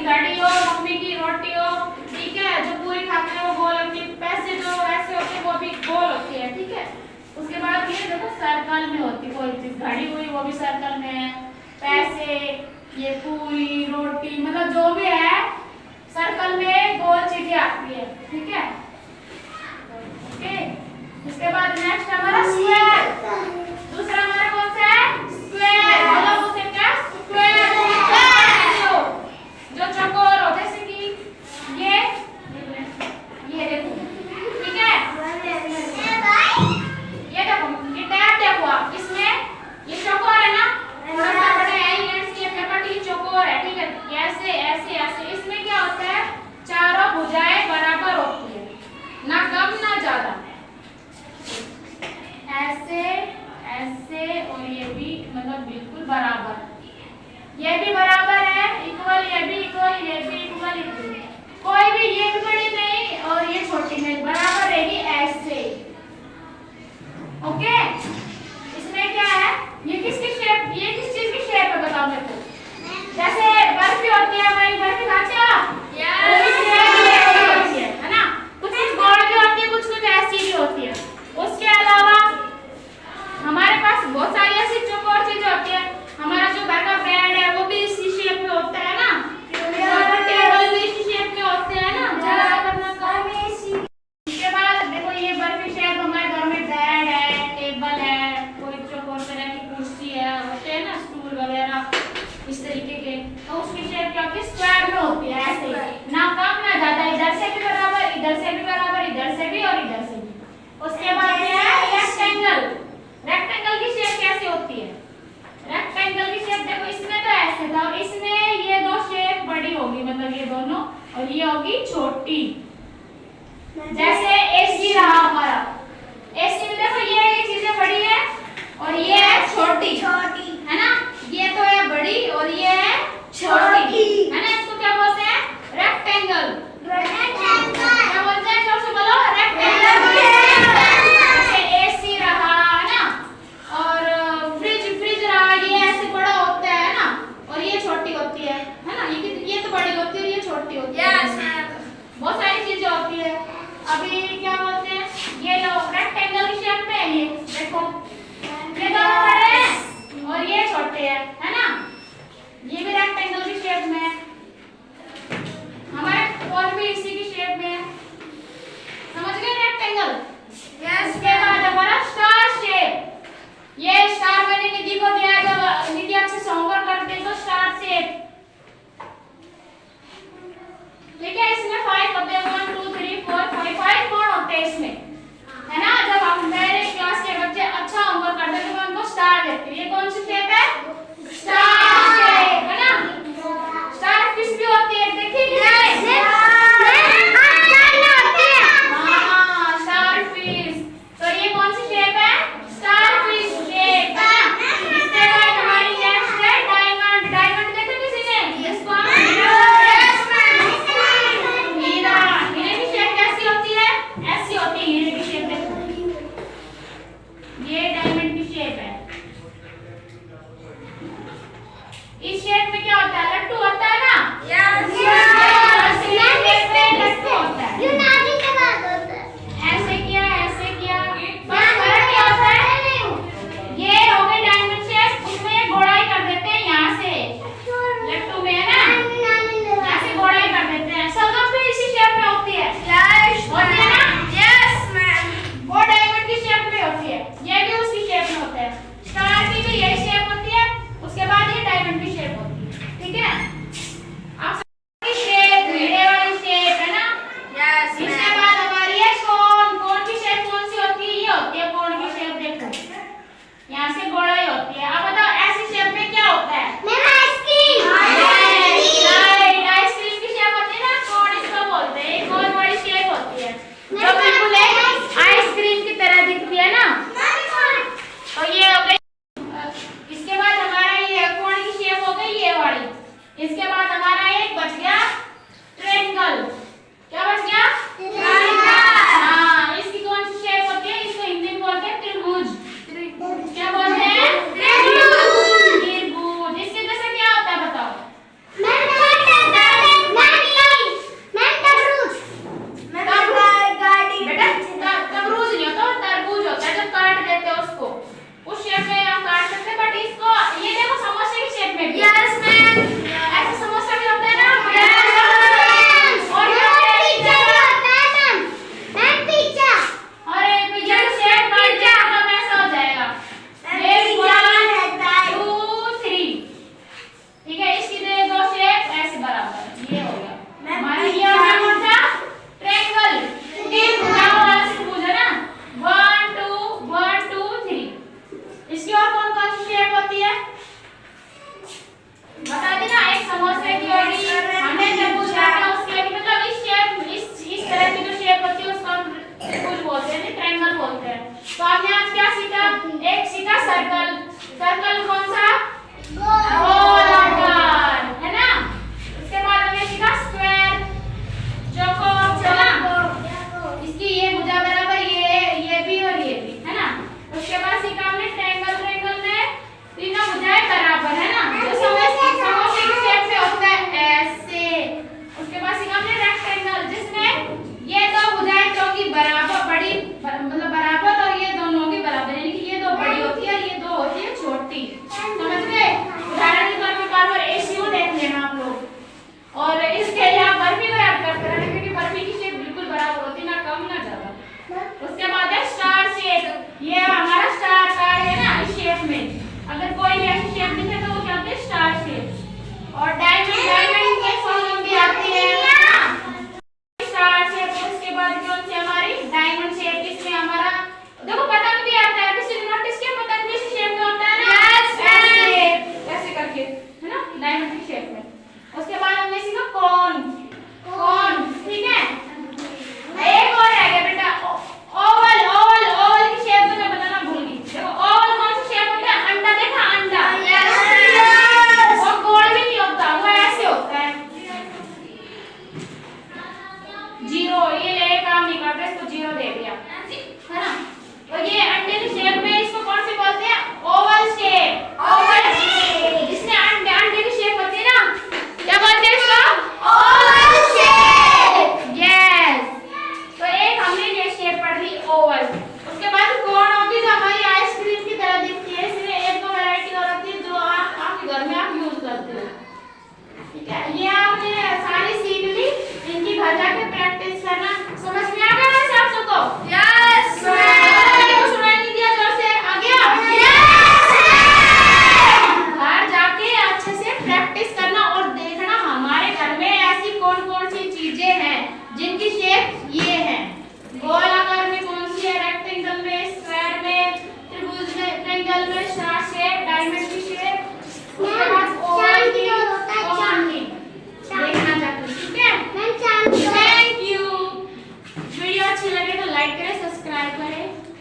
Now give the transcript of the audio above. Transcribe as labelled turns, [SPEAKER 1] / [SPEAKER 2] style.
[SPEAKER 1] घड़ी हो, मम्मी की रोटी हो, ठीक है, जो पूरी खाते हैं वो गोल होती है, पैसे जो ऐसे होते हैं वो भी गोल होती है, ठीक है। उसके बाद ये देखो सर्कल में होती कोई चीज, घड़ी हुई वो भी सर्कल में है, पैसे, ये पूरी रोटी, मतलब जो भी है सर्कल में गोल चीजें आती है, ठीक है। ओके, इसके बाद नेक्स्ट हमारा स्क्वायर। दूसरा हमारा कौन सा है? स्क्वायर। मतलब उसे क्या? स्क्वायर जो चौकोर हो, जैसे कि ये देखो, ठीक है। ये देखो, ये टैब देखो आप, इसमें ये चौकोर है ना, थोड़ा सा बड़ा है, ये पेपर की चौकोर है, ठीक है। ऐसे ऐसे ऐसे, इसमें क्या होता है, चारों भुजाएं बराबर होती है, ना कम ना ज्यादा, ऐसे ऐसे, और ये भी मतलब बिल्कुल बराबर, ये भी बराबर है, इक्वल, ये भी इक्वल, ये भी इक्वल, कोई भी ये भी बड़ी नहीं और ये छोटी नहीं, बराबर रहेगी ऐसे। ओके, इसमें क्या है, ये किसकी शेप, ये किस चीज की शेप है बताओ मेरे को। जैसे बर्फी होती है, वही बर्फी खाते हो आप? है ना, कुछ कुछ गोल भी होती है, कुछ कुछ ऐसी भी होती है। उसके अलावा हमारे पास बहुत सारी ऐसी चौकोर चीजें होती है, हमारा जो घर का बेड है वो भी इसी शेप में होता है ना, टेबल भी इसी शेप में होते हैं ना, ज्यादा करना काम है इसी। इसके बाद देखो ये बर्फी शेप, हमारे घर में बेड है, टेबल है, कोई चौकोर तरह की कुर्सी है, होते हैं ना स्टूल वगैरह इस तरीके के, तो उसकी शेप क्या होती है, स्क्वायर में होती है, ऐसे ना कम ना ज्यादा, इधर से भी बराबर, इधर से भी बराबर, इधर से भी और इधर से भी। उसके बाद ये है रेक्टेंगल। रेक्टेंगल की शेप कैसे होती है? रेक्टेंगल की शेप देखो, इसमें तो ऐसे था और इसमें ये दो शेप बड़ी होगी, मतलब ये दोनों, और ये होगी छोटी। जैसे एसी रहा हमारा, एसी में देखो ये चीजें बड़ी है और ये है छोटी, है ना, ये तो है बड़ी और ये है छोटी, है ना, इसको क्या बोलते हैं? रेक्टेंगल। क्या बोलते हैं, जोर से बोलो, रेक्टेंगल। जैसे एसी रहा ना, और फ्रिज रहा, ये ऐसे बड़ा होता है ना, और ये छोटी होती है ना, ये तो बड़ी होती है और ये छोटी होती है, बहुत सारी चीजें होती है। अभी क्या बोलते हैं, ये लो रेक्टेंगल की शेप में, ये देखो, ये दोनों बड़े हैं और ये छोटे हैं, है ना, ये भी रेक्टेंगल की शेप में है, हमारे फोन भी इसी की शेप में है, समझ गए रेक्टेंगल। इसके बाद हमारा स्टार शेप, ये स्टार मैंने निधि को दिया है, तो निधि अच्छे से होमवर्क करते हैं, तो स्टार शेप, ठीक है। इसमें 5 होते हैं, 1 2 3 4 5 कोण होते हैं इसमें, है ना। जब हम मेरे क्लास के बच्चे अच्छा होमवर्क करते हैं तो मैं उनको स्टार देती हूँ। ये कौन सी शेप है? स्टार शेप, है ना। स्टार फिश भी होती है, देखिए स्टार फिश, तो ये कौन सी शेप है? स्टार फिश शेप, है ना। इसके बाद हमारी नेक्स्ट है डायमंड। डायमंड देखा किसी ने? इसको हीरे की शेप कैसी होती है? ऐसी होती है हीरे की शेप, देखो ये डायमंड की शेप है। इस शेप में क्या होता है? लट्टू होता है ना, लट्टू होता है, ऐसे किया ऐसे किया, बस फर्क क्या होता है, ये हो गई डायमंड शेप, उसमें ये गोलाई कर देते हैं यहाँ से, लट्टू में, है ना, यहाँ से गोलाई कर देते हैं। सलगम भी इसी शेप में होती है, होती है ना, वो डायमंड की शेप में होती है, ये भी उसकी शेप में होता है। स्टार की भी यही शेप होती है, उसके बाद ये डायमंड की शेप होती है, ठीक है। आप सबकी शेप, हीरे वाली शेप, है ना। इसके बाद हमारी है कोन। कोन की शेप कौन सी होती है? ये होती है कोन की शेप, देखो यहाँ से गोलाई होती है। अब बताओ ऐसी शेप में क्या होता है? आइसक्रीम की शेप होती है ना, कोन इसको बोलते हैं, कोन वाली शेप होती है, जो बिल्कुल आइसक्रीम की तरह दिखती है ना, तो ये हो गई। इसके बाद हमारा ये कोण की शेप हो गई ये वाली। इसके बाद हमारा एक बच गया ट्रायंगल। क्या बच गया? हाँ, इसकी कौन सी शेप होती है? इसको हिंदी में बोलते हैं त्रिभुज। क्या बोलते हैं? त्रिभुज। इसके जैसा क्या होता है बताओ? सब्सक्राइब करें।